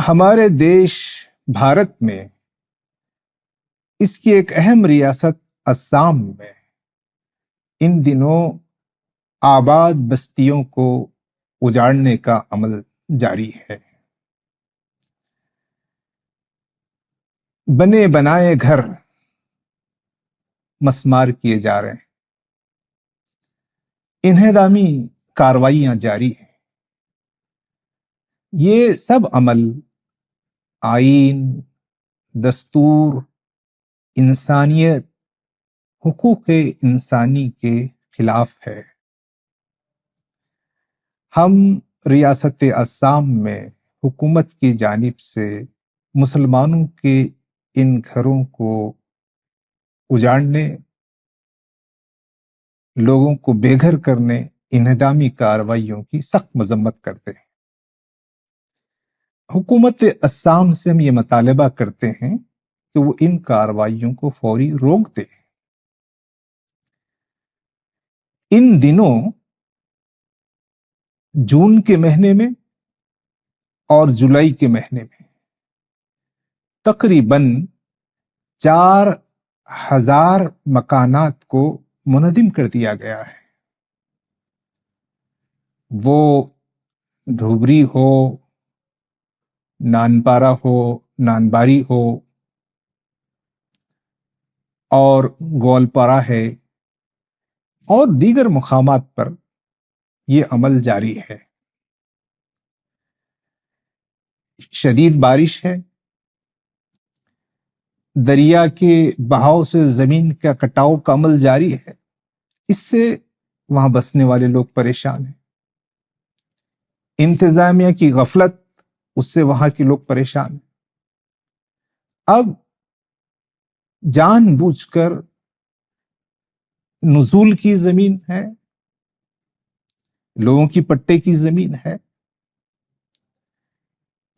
ہمارے دیش بھارت میں اس کی ایک اہم ریاست آسام میں ان دنوں آباد بستیوں کو اجاڑنے کا عمل جاری ہے۔ بنے بنائے گھر مسمار کیے جا رہے ہیں، انہدامی کارروائیاں جاری ہیں۔ یہ سب عمل آئین، دستور، انسانیت، حقوق انسانی کے خلاف ہے۔ ہم ریاست آسام میں حکومت کی جانب سے مسلمانوں کے ان گھروں کو اجاڑنے، لوگوں کو بے گھر کرنے، انہدامی کارروائیوں کی سخت مذمت کرتے ہیں۔ حکومت آسام سے ہم یہ مطالبہ کرتے ہیں کہ وہ ان کارروائیوں کو فوری روک دے۔ ان دنوں جون کے مہینے میں اور جولائی کے مہینے میں تقریباً 4000 مکانات کو منہدم کر دیا گیا ہے۔ وہ دھوبری ہو، نانپارا ہو، نانباری ہو اور گولپارا ہے اور دیگر مقامات پر یہ عمل جاری ہے۔ شدید بارش ہے، دریا کے بہاؤ سے زمین کا کٹاؤ کا عمل جاری ہے، اس سے وہاں بسنے والے لوگ پریشان ہیں۔ انتظامیہ کی غفلت، اس سے وہاں کے لوگ پریشان ہیں۔ اب جان بوجھ کر نزول کی زمین ہے، لوگوں کی پٹے کی زمین ہے،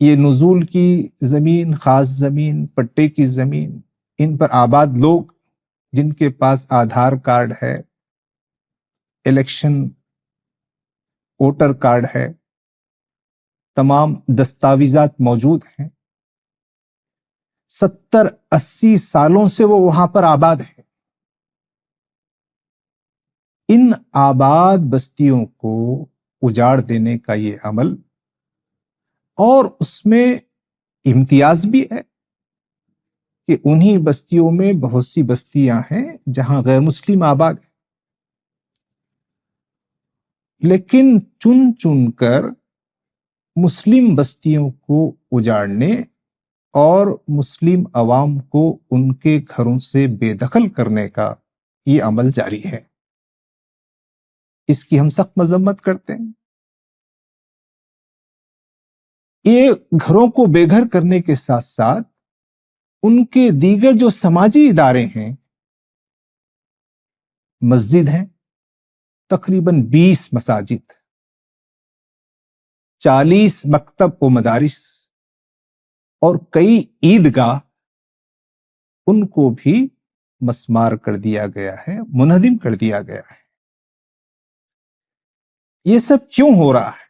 یہ نزول کی زمین، خاص زمین، پٹے کی زمین، ان پر آباد لوگ جن کے پاس آدھار کارڈ ہے، الیکشن ووٹر کارڈ ہے، تمام دستاویزات موجود ہیں، 70-80 سالوں سے وہ وہاں پر آباد ہیں۔ ان آباد بستیوں کو اجاڑ دینے کا یہ عمل، اور اس میں امتیاز بھی ہے کہ انہی بستیوں میں بہت سی بستیاں ہیں جہاں غیر مسلم آباد ہیں، لیکن چن چن کر مسلم بستیوں کو اجاڑنے اور مسلم عوام کو ان کے گھروں سے بے دخل کرنے کا یہ عمل جاری ہے۔ اس کی ہم سخت مذمت کرتے ہیں۔ یہ گھروں کو بے گھر کرنے کے ساتھ ساتھ ان کے دیگر جو سماجی ادارے ہیں، مسجد ہیں، تقریباً 20 مساجد، 40 مکتب و مدارس اور کئی عیدگاہ، ان کو بھی مسمار کر دیا گیا ہے، منہدم کر دیا گیا ہے۔ یہ سب کیوں ہو رہا ہے؟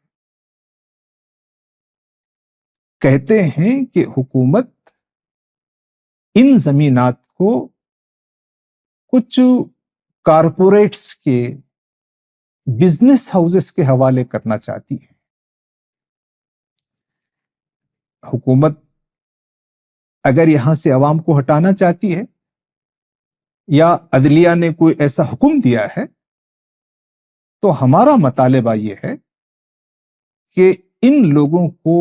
کہتے ہیں کہ حکومت ان زمینات کو کچھ کارپوریٹس کے بزنس ہاؤسز کے حوالے کرنا چاہتی ہے۔ حکومت اگر یہاں سے عوام کو ہٹانا چاہتی ہے یا عدلیہ نے کوئی ایسا حکم دیا ہے، تو ہمارا مطالبہ یہ ہے کہ ان لوگوں کو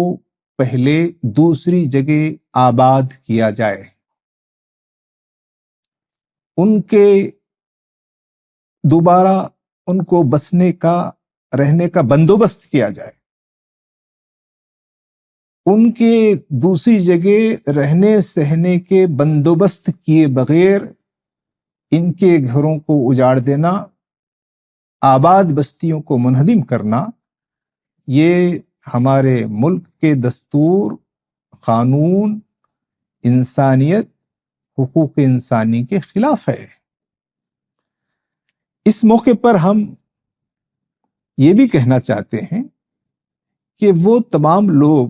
پہلے دوسری جگہ آباد کیا جائے، ان کے دوبارہ ان کو بسنے کا، رہنے کا بندوبست کیا جائے، ان کے دوسری جگہ رہنے سہنے کے بندوبست کیے بغیر ان کے گھروں کو اجاڑ دینا، آباد بستیوں کو منہدم کرنا، یہ ہمارے ملک کے دستور، قانون، انسانیت، حقوق انسانی کے خلاف ہے۔ اس موقع پر ہم یہ بھی کہنا چاہتے ہیں کہ وہ تمام لوگ